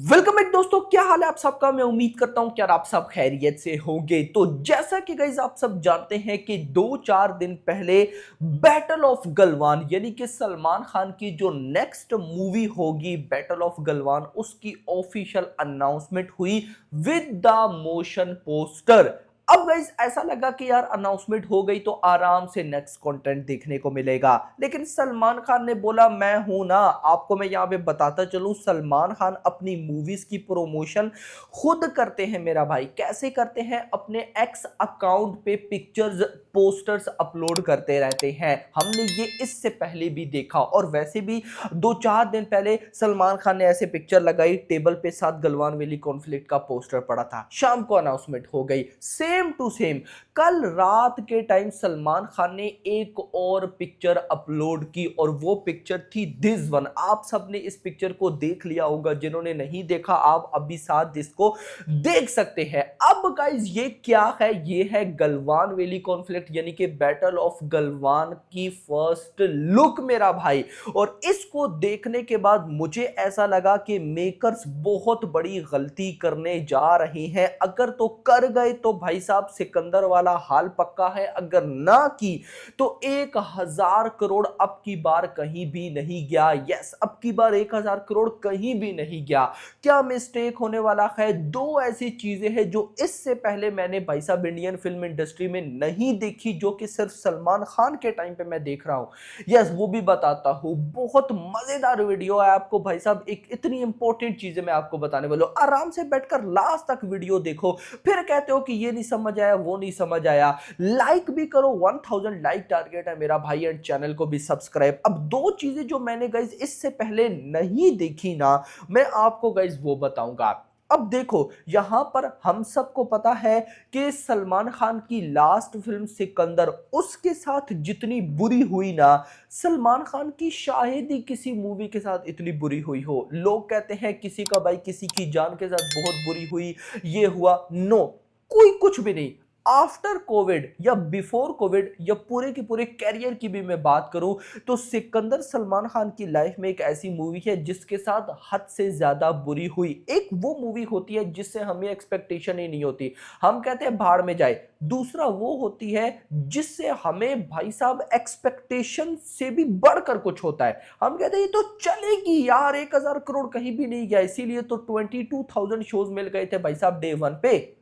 Welcome back दोस्तों, क्या हाल है आप सबका। मैं उम्मीद करता हूं कि यार आप सब खैरियत से होंगे। तो जैसा कि गाइस आप सब जानते हैं कि 2-4 दिन पहले बैटल ऑफ गलवान यानी कि सलमान खान की जो नेक्स्ट मूवी होगी बैटल ऑफ गलवान, उसकी ऑफिशियल अनाउंसमेंट हुई विद द मोशन पोस्टर। अब गाइस ऐसा लगा कि यार अनाउंसमेंट हो गई तो आराम से नेक्स्ट कंटेंट देखने को मिलेगा, लेकिन सलमान खान ने बोला मैं हूं ना। आपको मैं यहां पे बताता चलूं, सलमान खान अपनी मूवीज की प्रमोशन खुद करते हैं मेरा भाई। कैसे करते हैं? अपने एक्स अकाउंट पे पिक्चर्स पोस्टर्स अपलोड करते रहते हैं। हमने ये इससे पहले भी देखा, और वैसे भी 2-4 दिन पहले सलमान खान ने ऐसे पिक्चर लगाई टेबल पे, साथ गलवान वैली कॉन्फ्लिक्ट का पोस्टर पड़ा था। शाम को अनाउंसमेंट हो गई सेम टू सेम। कल रात के टाइम सलमान खान ने एक और पिक्चर अपलोड की, और वो पिक्चर थी दिस वन। आप सबने इस पिक्चर को देख लिया होगा, जिन्होंने नहीं देखा आप अभी साथ इसको देख सकते हैं। अब गाइस ये क्या है? ये है गलवान वैली कॉन्फ्लिक्ट यानी कि बैटल ऑफ गलवान की फर्स्ट लुक मेरा भाई। और इसको देखने के बाद मुझे ऐसा लगा कि मेकर्स बहुत बड़ी गलती करने जा रहे हैं। अगर तो कर गए तो भाई साहब सिकंदर वाला हाल पक्का है, अगर ना की तो 1,000 करोड़ अब की बार कहीं भी नहीं गया। यस, अब की बार 1,000 करोड़ कहीं भी नहीं गया। क्या मिस्टेक होने वाला है? दो ऐसी चीजें हैं जो इससे पहले मैंने भाई साहब इंडियन फिल्म इंडस्ट्री में नहीं देखी, जो कि सिर्फ सलमान खान के टाइम पे मैं देख रहा हूं। यस, वो भी बताता हूं। बहुत मजेदार वीडियो है आपको भाई साहब। एक इतनी इंपॉर्टेंट चीजें मैं आपको बताने वाला हूं, आराम से बैठकर लास्ट तक वीडियो देखो। फिर कहते हो कि ये नहीं समझ आया, वो नहीं समझ आया। लाइक भी करो, 1000 लाइक टारगेट है मेरा भाई, एंड चैनल को भी सब्सक्राइब। अब दो चीजें जो मैंने गाइस इससे पहले नहीं देखी ना, मैं आपको गाइस वो बताऊंगा। अब देखो, यहां पर हम सबको पता है कि सलमान खान की लास्ट फिल्म सिकंदर, उसके साथ जितनी बुरी हुई ना, सलमान खान की शायद ही किसी मूवी के साथ इतनी बुरी हुई हो। लोग कहते हैं किसी का भाई किसी की जान के साथ बहुत बुरी हुई, ये हुआ। नो, कोई कुछ भी नहीं। आफ्टर कोविड या बिफोर कोविड या पूरे के पूरे कैरियर की भी मैं बात करूं तो सिकंदर सलमान खान की लाइफ में एक ऐसी मूवी है जिसके साथ हद से ज्यादा बुरी हुई। एक वो मूवी होती है जिससे हमें एक्सपेक्टेशन ही नहीं होती, हम कहते हैं भाड़ में जाए। दूसरा वो होती है जिससे हमें भाई साहब एक्सपेक्टेशन से भी बढ़कर कुछ होता है। हम कहते हैं ये तो चलेगी यार, 1,000 करोड़ कहीं भी नहीं गया, इसीलिए तो 22,000 शोज मिल गए थे भाई साहब डे वन पे,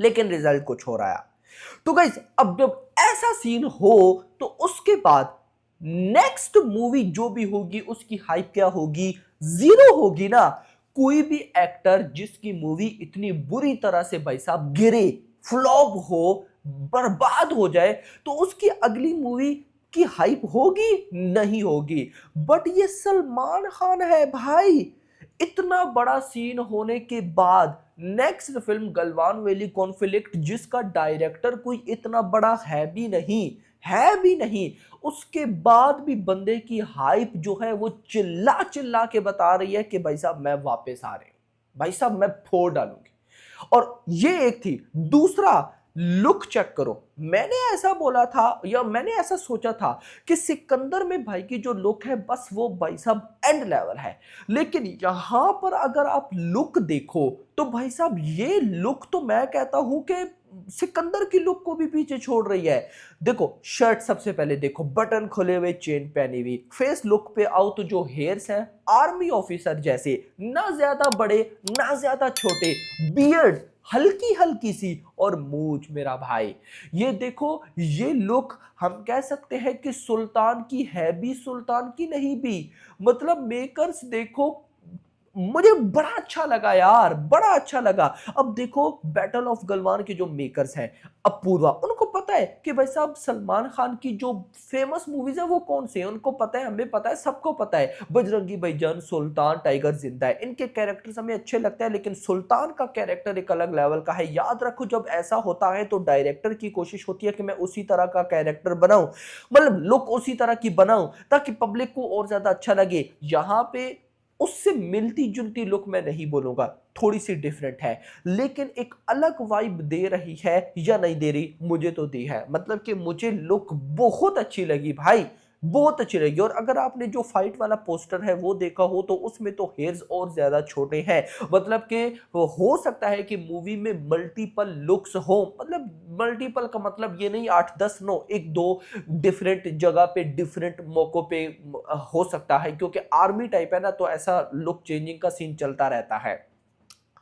लेकिन रिजल्ट कुछ हो रहा है। तो गाइस अब जब ऐसा सीन हो तो उसके बाद नेक्स्ट मूवी जो भी होगी उसकी हाइप क्या होगी? जीरो होगी ना। कोई भी एक्टर जिसकी मूवी इतनी बुरी तरह से भाई साहब गिरे, फ्लॉप हो, बर्बाद हो जाए, तो उसकी अगली मूवी की हाइप होगी? नहीं होगी। बट ये सलमान खान है भाई। इतना बड़ा सीन होने के बाद next film Galwan valley conflict, जिसका डायरेक्टर कोई इतना बड़ा है भी नहीं, उसके बाद भी बंदे की हाइप जो है वो चिल्ला चिल्ला के बता रही है कि भाई साहब मैं वापस आ रही हूं, भाई साहब मैं फोड़ डालूंगी। और ये एक थी। दूसरा, लुक चेक करो। मैंने ऐसा बोला था या मैंने ऐसा सोचा था कि सिकंदर में भाई की जो लुक है बस वो भाई साहब एंड लेवल है, लेकिन यहां पर अगर आप लुक देखो तो भाई साहब ये लुक तो मैं कहता हूं कि सिकंदर की लुक को भी पीछे छोड़ रही है। देखो शर्ट सबसे पहले देखो, बटन खुले हुए, चेन पहनी हुई। फेस लुक पे आओ तो जो हेयर्स हैं आर्मी ऑफिसर जैसे, ना ज्यादा बड़े ना ज्यादा छोटे, बियर्ड हल्की हल्की सी, और मूंछ मेरा भाई। ये देखो, ये लुक हम कह सकते हैं कि सुल्तान की है भी, सुल्तान की नहीं भी। मतलब मेकर्स देखो, मुझे बड़ा अच्छा लगा यार, बड़ा अच्छा लगा। अब देखो बैटल ऑफ गलवान के जो मेकर्स हैं अपूर्वा, उनको पता है कि भाई साहब सलमान खान की जो फेमस मूवीज है वो कौन सी है, उनको पता है, हमें पता है, सबको पता है। बजरंगी भाईजान, सुल्तान, टाइगर जिंदा है, इनके कैरेक्टर्स हमें अच्छे लगते हैं, लेकिन सुल्तान का कैरेक्टर एक अलग लेवल का है। याद रखो, जब ऐसा होता है तो डायरेक्टर की कोशिश होती है कि मैं उसी तरह का कैरेक्टर बनाऊं, मतलब लुक उसी तरह की बनाऊं ताकि पब्लिक को और ज्यादा अच्छा लगे। यहां पे उससे मिलती जुलती लुक मैं नहीं बोलूंगा, थोड़ी सी डिफरेंट है, लेकिन एक अलग वाइब दे रही है या नहीं दे रही, मुझे तो दी है। मतलब कि मुझे लुक बहुत अच्छी लगी भाई। बहुत अच्छी रहेगी। और अगर आपने जो फाइट वाला पोस्टर है वो देखा हो तो उसमें तो हेयर्स और ज्यादा छोटे हैं, मतलब कि हो सकता है कि मूवी में मल्टीपल लुक्स हो, मतलब मल्टीपल का मतलब ये नहीं 8 10, नो, एक दो डिफरेंट जगह पे डिफरेंट मौकों पे हो सकता है, क्योंकि आर्मी टाइप है ना, तो ऐसा लुक चेंजिंग का सीन चलता रहता है।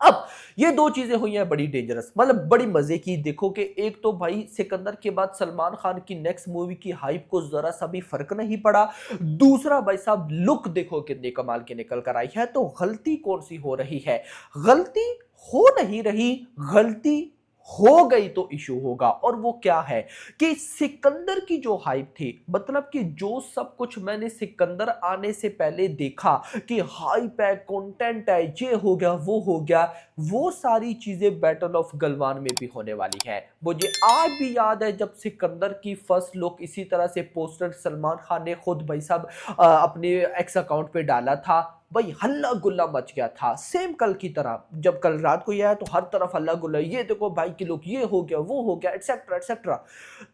अब ये दो चीजें हुई हैं बड़ी डेंजरस, मतलब बड़ी मजे की। देखो कि एक तो भाई सिकंदर के बाद सलमान खान की नेक्स्ट मूवी की हाइप को जरा सा भी फर्क नहीं पड़ा। दूसरा भाई साहब लुक देखो कितनी कमाल की निकल कर आई है। तो गलती कौन सी हो रही है? गलती हो नहीं रही, गलती हो गई तो इशू होगा। और वो क्या है कि सिकंदर की जो हाइप थी, मतलब कि जो सब कुछ मैंने सिकंदर आने से पहले देखा कि हाइप है, कंटेंट है, ये हो गया वो हो गया, वो सारी चीजें बैटल ऑफ गलवान में भी होने वाली है। मुझे आज भी याद है जब सिकंदर की फर्स्ट लुक इसी तरह से पोस्टर सलमान खान ने खुद भाई साहब अपने एक्स अकाउंट पे डाला था, भाई हल्ला गुल्ला मच गया था। सेम कल की तरह, जब कल रात को यह आया तो हर तरफ हल्ला गुल्ला, ये देखो भाई की लुक, ये हो गया वो हो गया, एटसेट्रा एटसेट्रा।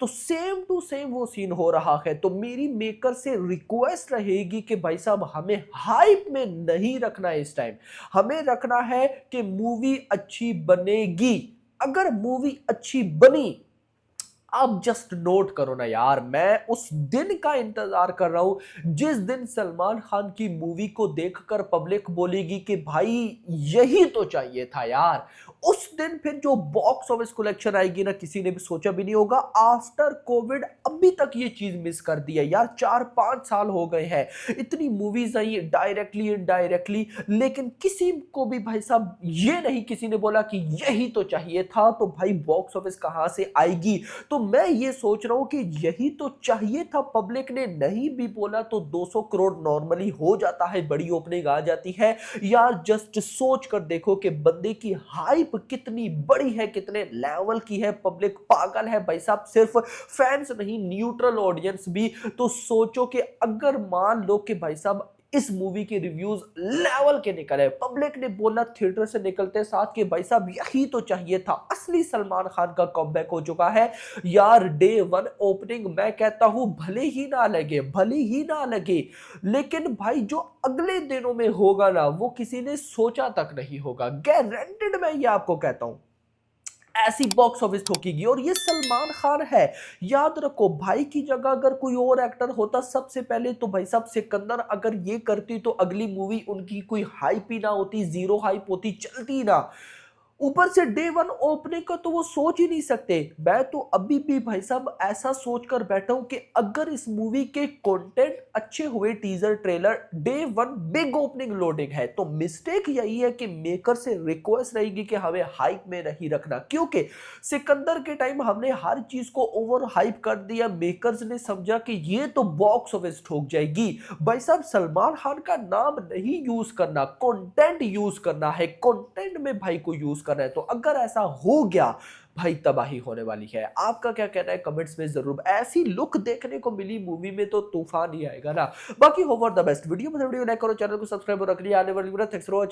तो सेम टू सेम वो सीन हो रहा है। तो मेरी मेकर से रिक्वेस्ट रहेगी कि भाई साहब हमें हाइप में नहीं रखना है इस टाइम, हमें रखना है कि मूवी अच्छी बनेगी। अगर मूवी अच्छी बनी, आप जस्ट नोट करो ना यार, मैं उस दिन का इंतजार कर रहा हूं जिस दिन सलमान खान की मूवी को देखकर पब्लिक बोलेगी कि भाई यही तो चाहिए था यार। उस दिन फिर जो बॉक्स ऑफिस कलेक्शन आएगी ना, किसी ने भी सोचा भी नहीं होगा। आफ्टर कोविड अभी तक ये चीज मिस कर दी है यार, 4 5 साल हो गए हैं, इतनी मूवीज आई डायरेक्टली इनडायरेक्टली, लेकिन किसी को भी भाई साहब ये नहीं किसी ने बोला कि यही तो चाहिए था। तो भाई बॉक्स ऑफिस कहां से आएगी? तो मैं ये सोच रहा हूं कि यही तो चाहिए था। पब्लिक ने नहीं भी बोला तो 200 करोड़ नॉर्मली हो जाता है, बड़ी ओपनिंग आ जाती है यार। जस्ट सोच कर देखो कि बंदे की हाइप कितनी बड़ी है, कितने लेवल की है। पब्लिक पागल है भाई साहब, सिर्फ फैंस नहीं, न्यूट्रल ऑडियंस भी। तो सोचो कि अगर मान लो कि भाई साहब इस मूवी के रिव्यूज लेवल के निकले, पब्लिक ने बोला थिएटर से निकलते साथ कि भाई साहब यही तो चाहिए था, असली सलमान खान का कमबैक हो चुका है यार। डे वन ओपनिंग मैं कहता हूं भले ही ना लगे, भले ही ना लगे, लेकिन भाई जो अगले दिनों में होगा ना, वो किसी ने सोचा तक नहीं होगा। गारंटेड मैं ये आपको कहता हूं, ऐसी बॉक्स ऑफिस ठोकेगी। और ये सलमान खान है, याद रखो। भाई की जगह अगर कोई और एक्टर होता सबसे पहले तो भाई साहब सिकंदर अगर ये करती तो अगली मूवी उनकी कोई हाइप ही ना होती, जीरो हाइप होती, चलती ना। ऊपर से डे वन ओपनिंग का तो वो सोच ही नहीं सकते। मैं तो अभी भी भाई साहब ऐसा सोचकर बैठा हूं कि अगर इस मूवी के कंटेंट अच्छे हुए, teaser trailer, day one big opening loading है, तो मिस्टेक यही है कि मेकर से रिक्वेस्ट रहेगी कि हमें हाइप में नहीं रखना। क्योंकि सिकंदर के टाइम हमने हर चीज को ओवर हाइप कर दिया, मेकर्स ने समझा कि ये तो बॉक्स ऑफिस ठोक जाएगी। भाई साहब सलमान खान का नाम नहीं यूज करना, कंटेंट यूज करना है, कंटेंट में भाई को यूज करना है। तो अगर ऐसा हो गया भाई तबाही होने वाली है। आपका क्या कहना है कमेंट्स में जरूर। ऐसी लुक देखने को मिली मूवी में तो तूफान ही आएगा ना। बाकी hope for the best. Video पसंद, वीडियो लाइक करो, चैनल को सब्सक्राइब और रख लिया आने वाली वीडियो। Thanks for watching.